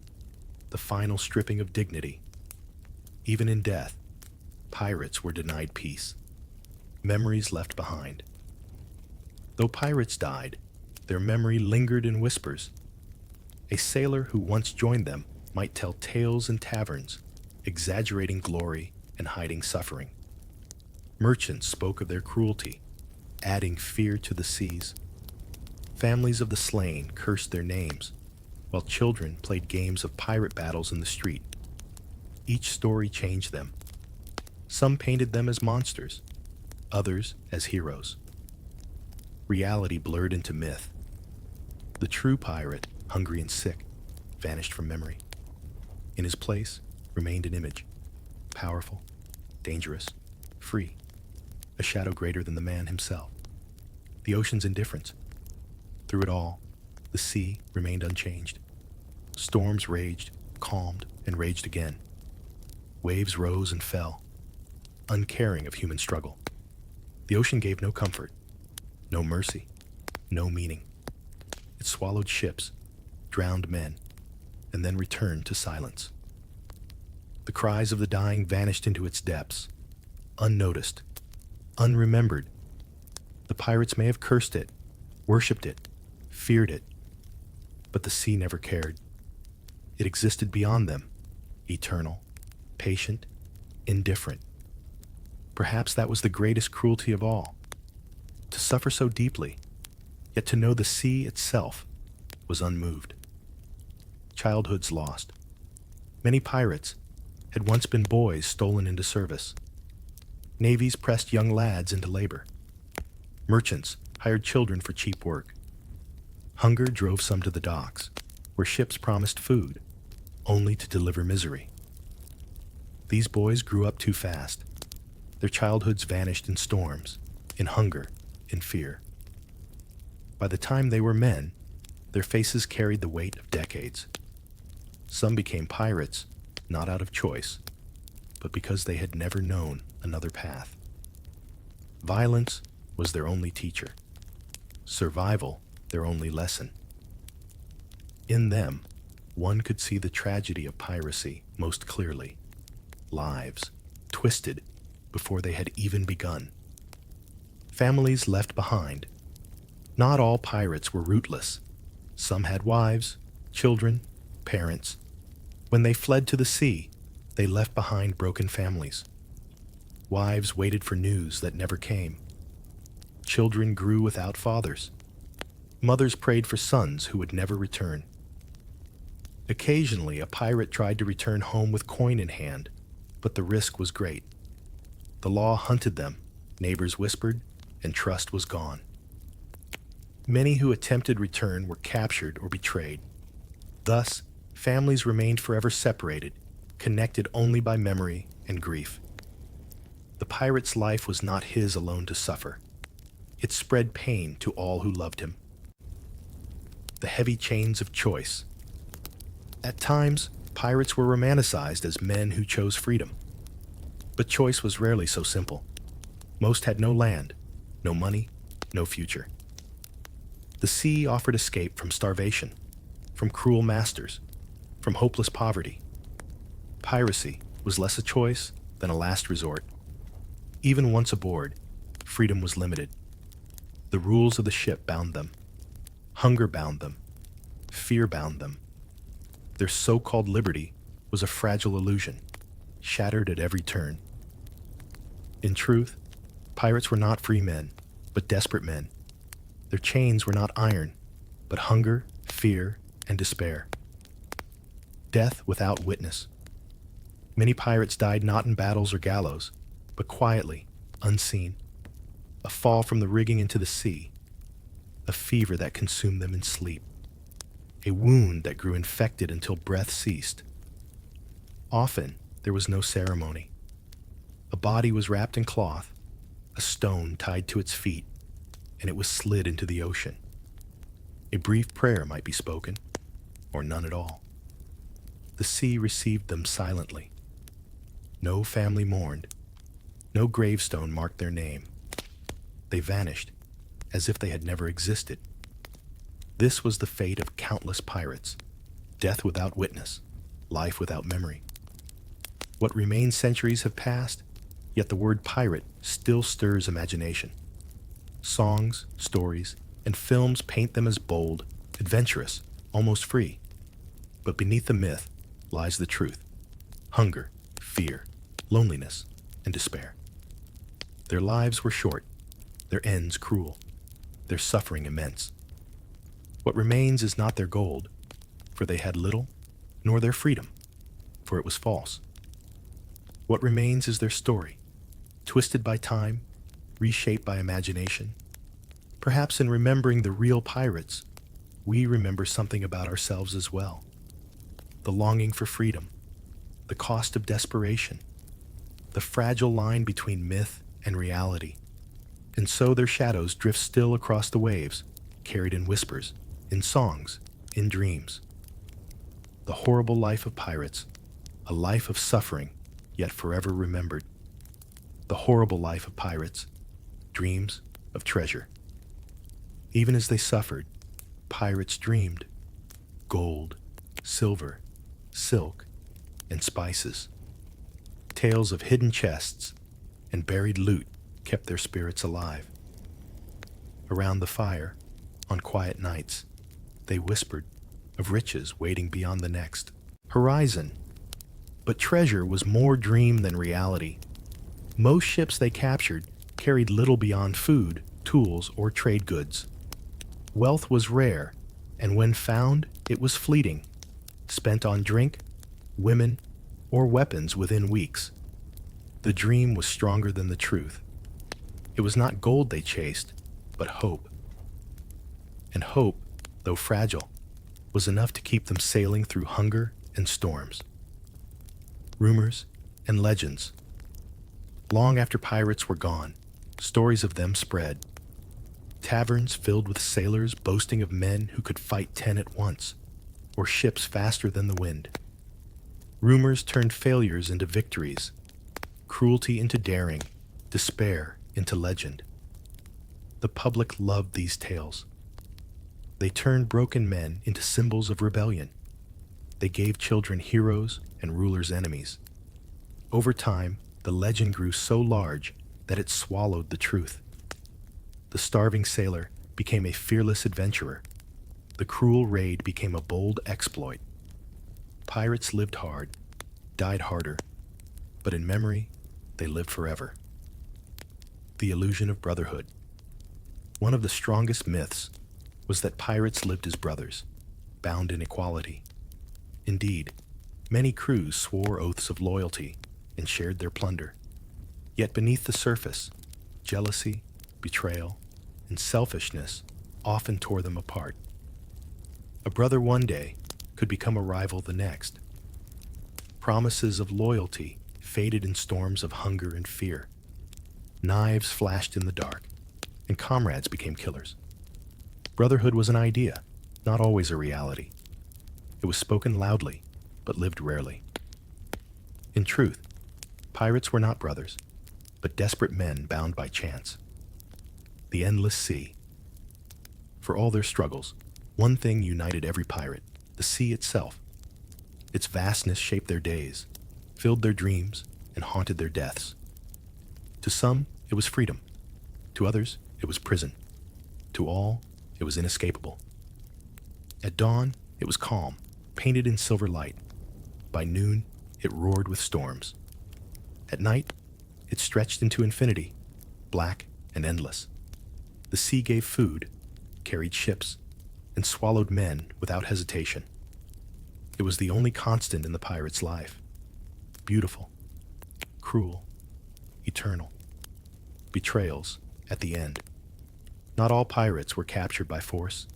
the final stripping of dignity. Even in death, pirates were denied peace, memories left behind. Though pirates died, their memory lingered in whispers. A sailor who once joined them might tell tales in taverns, exaggerating glory and hiding suffering. Merchants spoke of their cruelty, adding fear to the seas. Families of the slain cursed their names, while children played games of pirate battles in the street. Each story changed them. Some painted them as monsters, others as heroes. Reality blurred into myth. The true pirate, hungry and sick, vanished from memory. In his place remained an image, powerful, dangerous, free, a shadow greater than the man himself. The ocean's indifference. Through it all, the sea remained unchanged. Storms raged, calmed, and raged again. Waves rose and fell, uncaring of human struggle. The ocean gave no comfort, no mercy, no meaning. It swallowed ships, drowned men, and then returned to silence. The cries of the dying vanished into its depths, unnoticed, unremembered. The pirates may have cursed it, worshipped it, feared it, but the sea never cared. It existed beyond them, eternal, patient, indifferent. Perhaps that was the greatest cruelty of all, to suffer so deeply, yet to know the sea itself was unmoved. Childhoods lost. Many pirates had once been boys stolen into service. Navies pressed young lads into labor. Merchants hired children for cheap work. Hunger drove some to the docks, where ships promised food, only to deliver misery. These boys grew up too fast. Their childhoods vanished in storms, in hunger, in fear. By the time they were men, their faces carried the weight of decades. Some became pirates, not out of choice, but because they had never known another path. Violence was their only teacher. Survival their only lesson. In them, one could see the tragedy of piracy most clearly. Lives twisted before they had even begun. Families left behind. Not all pirates were rootless. Some had wives, children, parents. When they fled to the sea, they left behind broken families. Wives waited for news that never came. Children grew without fathers. Mothers prayed for sons who would never return. Occasionally, a pirate tried to return home with coin in hand, but the risk was great. The law hunted them, neighbors whispered, and trust was gone. Many who attempted return were captured or betrayed. Thus, families remained forever separated, connected only by memory and grief. The pirate's life was not his alone to suffer. It spread pain to all who loved him. The heavy chains of choice. At times, pirates were romanticized as men who chose freedom. But choice was rarely so simple. Most had no land, no money, no future. The sea offered escape from starvation, from cruel masters, from hopeless poverty. Piracy was less a choice than a last resort. Even once aboard, freedom was limited. The rules of the ship bound them. Hunger bound them. Fear bound them. Their so-called liberty was a fragile illusion, shattered at every turn. In truth, pirates were not free men, but desperate men. Their chains were not iron, but hunger, fear, and despair. Death without witness. Many pirates died not in battles or gallows, but quietly, unseen. A fall from the rigging into the sea. A fever that consumed them in sleep. A wound that grew infected until breath ceased. Often, there was no ceremony. A body was wrapped in cloth, a stone tied to its feet, and it was slid into the ocean. A brief prayer might be spoken, or none at all. The sea received them silently. No family mourned. No gravestone marked their name. They vanished, as if they had never existed. This was the fate of countless pirates. death without witness, life without memory. What remains centuries have passed, yet the word pirate still stirs imagination. Songs, stories, and films paint them as bold, adventurous, almost free. But beneath the myth lies the truth: hunger, fear, loneliness, and despair. Their lives were short, their ends cruel, their suffering immense. What remains is not their gold, for they had little, nor their freedom, for it was false. What remains is their story, twisted by time, reshaped by imagination. Perhaps in remembering the real pirates, we remember something about ourselves as well. The longing for freedom, the cost of desperation, the fragile line between myth and reality. And so their shadows drift still across the waves, carried in whispers, in songs, in dreams. The horrible life of pirates, a life of suffering, yet forever remembered. The horrible life of pirates, dreams of treasure. Even as they suffered, pirates dreamed: gold, silver, silk, and spices. Tales of hidden chests and buried loot kept their spirits alive. Around the fire, on quiet nights, they whispered of riches waiting beyond the next horizon. But treasure was more dream than reality. Most ships they captured carried little beyond food, tools, or trade goods. Wealth was rare, and when found, it was fleeting, spent on drink, women, or weapons within weeks. The dream was stronger than the truth. It was not gold they chased, but hope. And hope, though fragile, was enough to keep them sailing through hunger and storms. Rumors and legends. Long after pirates were gone, stories of them spread. Taverns filled with sailors boasting of men who could fight 10 at once, or ships faster than the wind. Rumors turned failures into victories, cruelty into daring, despair into legend. The public loved these tales. They turned broken men into symbols of rebellion. They gave children heroes and rulers enemies. Over time, the legend grew so large that it swallowed the truth. The starving sailor became a fearless adventurer. The cruel raid became a bold exploit. Pirates lived hard, died harder, but in memory, they lived forever. The illusion of brotherhood. One of the strongest myths was that pirates lived as brothers, bound in equality. Indeed, many crews swore oaths of loyalty and shared their plunder. Yet beneath the surface, jealousy, betrayal, and selfishness often tore them apart. A brother one day could become a rival the next. Promises of loyalty faded in storms of hunger and fear. Knives flashed in the dark, and comrades became killers. Brotherhood was an idea, not always a reality. It was spoken loudly, but lived rarely. In truth, pirates were not brothers, but desperate men bound by chance. The endless sea. For all their struggles, one thing united every pirate: the sea itself. Its vastness shaped their days, filled their dreams, and haunted their deaths. To some, it was freedom. To others, it was prison. To all, it was inescapable. At dawn, it was calm, painted in silver light. By noon, it roared with storms. At night, it stretched into infinity, black and endless. The sea gave food, carried ships, and swallowed men without hesitation. It was the only constant in the pirate's life. Beautiful, cruel, eternal. Betrayals at the end. Not all pirates were captured by force.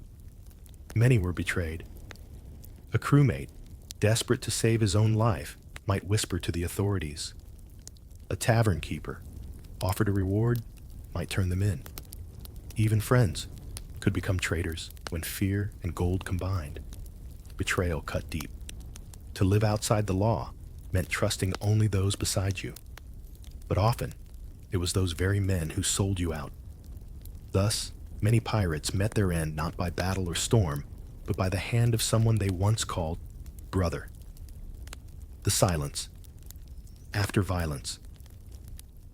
Many were betrayed. A crewmate, desperate to save his own life, might whisper to the authorities. A tavern keeper, offered a reward, might turn them in. Even friends could become traitors when fear and gold combined. Betrayal cut deep. To live outside the law meant trusting only those beside you. But often, it was those very men who sold you out. Thus, many pirates met their end not by battle or storm, but by the hand of someone they once called brother. The silence. After violence.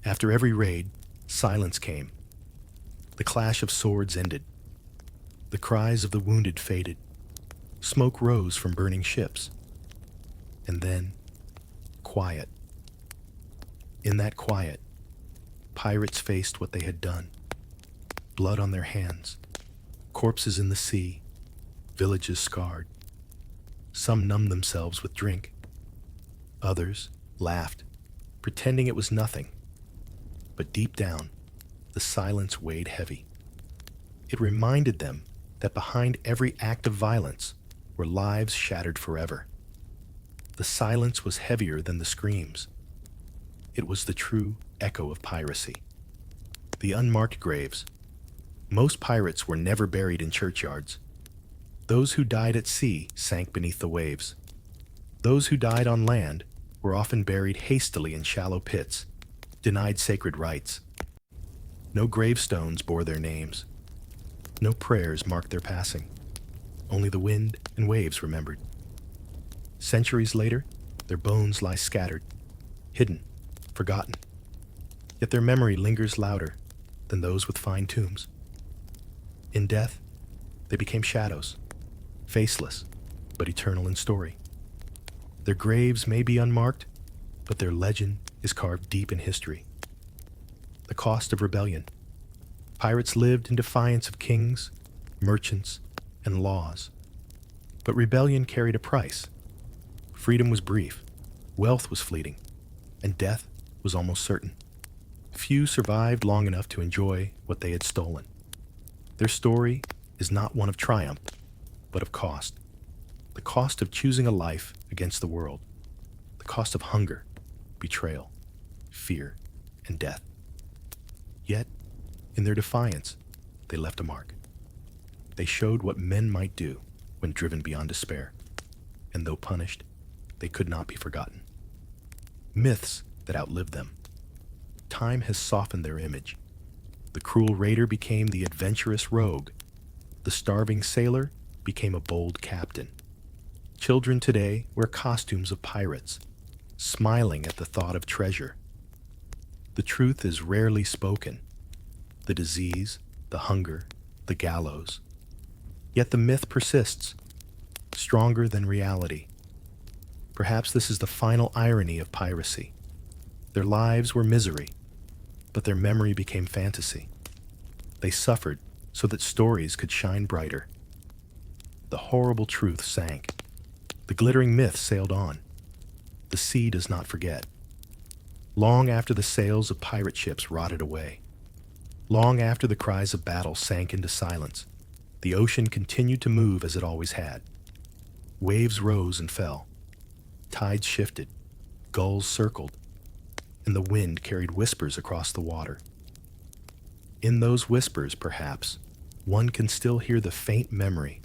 After every raid, silence came. The clash of swords ended. The cries of the wounded faded. Smoke rose from burning ships. And then, quiet. In that quiet, pirates faced what they had done. Blood on their hands, corpses in the sea, villages scarred. Some numbed themselves with drink. Others laughed, pretending it was nothing. But deep down, the silence weighed heavy. It reminded them that behind every act of violence were lives shattered forever. The silence was heavier than the screams. It was the true echo of piracy. The unmarked graves. Most pirates were never buried in churchyards. Those who died at sea sank beneath the waves. Those who died on land were often buried hastily in shallow pits, denied sacred rites. No gravestones bore their names. No prayers marked their passing. Only the wind and waves remembered. Centuries later, their bones lie scattered, hidden, forgotten. Yet their memory lingers louder than those with fine tombs. In death, they became shadows, faceless, but eternal in story. Their graves may be unmarked, but their legend is carved deep in history. The cost of rebellion. Pirates lived in defiance of kings, merchants, and laws. But rebellion carried a price. Freedom was brief, wealth was fleeting, and death was almost certain. Few survived long enough to enjoy what they had stolen. Their story is not one of triumph, but of cost. The cost of choosing a life against the world. The cost of hunger, betrayal, fear, and death. Yet, in their defiance, they left a mark. They showed what men might do when driven beyond despair. And though punished, they could not be forgotten. Myths that outlived them. Time has softened their image. The cruel raider became the adventurous rogue. The starving sailor became a bold captain. Children today wear costumes of pirates, smiling at the thought of treasure. The truth is rarely spoken. The disease, the hunger, the gallows. Yet the myth persists, stronger than reality. Perhaps this is the final irony of piracy. Their lives were misery, but their memory became fantasy. They suffered so that stories could shine brighter. The horrible truth sank. The glittering myth sailed on. The sea does not forget. Long after the sails of pirate ships rotted away, long after the cries of battle sank into silence, the ocean continued to move as it always had. Waves rose and fell. Tides shifted. Gulls circled. And the wind carried whispers across the water. In those whispers, perhaps, one can still hear the faint memory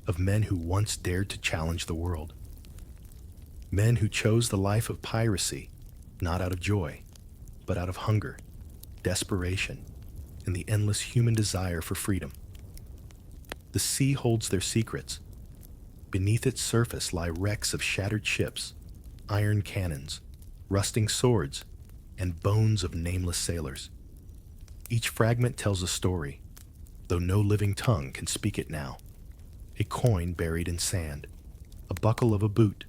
of men who once dared to challenge the world. Men who chose the life of piracy, not out of joy, but out of hunger, desperation, and the endless human desire for freedom. The sea holds their secrets. Beneath its surface lie wrecks of shattered ships, iron cannons, rusting swords, and bones of nameless sailors. Each fragment tells a story, though no living tongue can speak it now. A coin buried in sand, a buckle of a boot,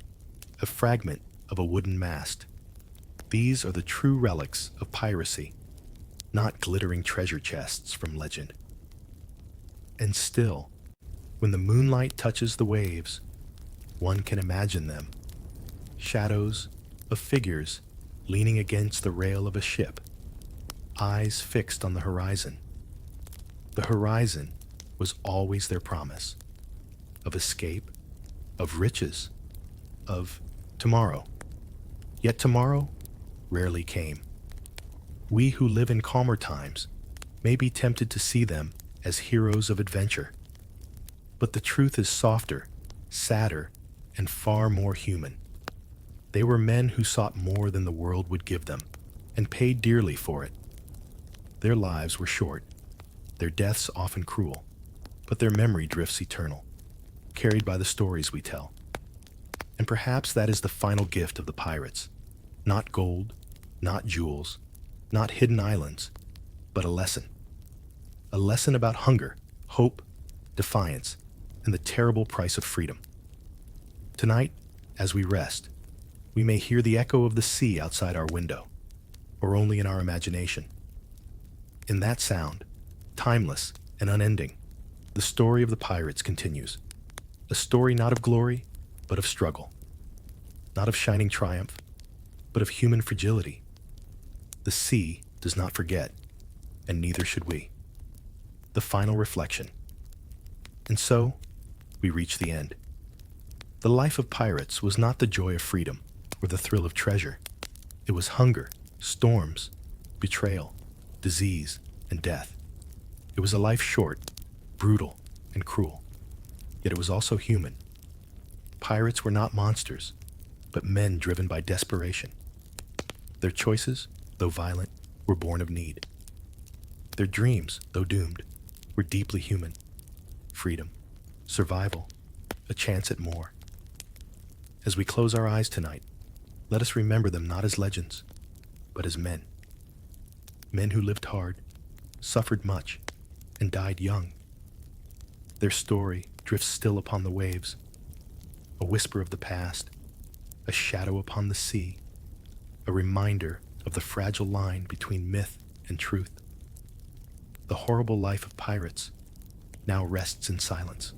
a fragment of a wooden mast. These are the true relics of piracy, not glittering treasure chests from legend. And still, when the moonlight touches the waves, one can imagine them. Shadows of figures leaning against the rail of a ship, eyes fixed on the horizon. The horizon was always their promise of escape, of riches, of tomorrow. Yet tomorrow rarely came. We who live in calmer times may be tempted to see them as heroes of adventure. But the truth is softer, sadder, and far more human. They were men who sought more than the world would give them, and paid dearly for it. Their lives were short, their deaths often cruel, but their memory drifts eternal, carried by the stories we tell. And perhaps that is the final gift of the pirates. Not gold, not jewels, not hidden islands, but a lesson. A lesson about hunger, hope, defiance, and the terrible price of freedom. Tonight, as we rest, we may hear the echo of the sea outside our window, or only in our imagination. In that sound, timeless and unending, the story of the pirates continues. A story not of glory, but of struggle. Not of shining triumph, but of human fragility. The sea does not forget, and neither should we. The final reflection. And so, we reach the end. The life of pirates was not the joy of freedom or the thrill of treasure. It was hunger, storms, betrayal, disease, and death. It was a life short, brutal, and cruel. Yet it was also human. Pirates were not monsters, but men driven by desperation. Their choices, though violent, were born of need. Their dreams, though doomed, were deeply human. Freedom, survival, a chance at more. As we close our eyes tonight, let us remember them not as legends, but as men. Men who lived hard, suffered much, and died young. Their story drifts still upon the waves, a whisper of the past, a shadow upon the sea, a reminder of the fragile line between myth and truth. The horrible life of pirates now rests in silence.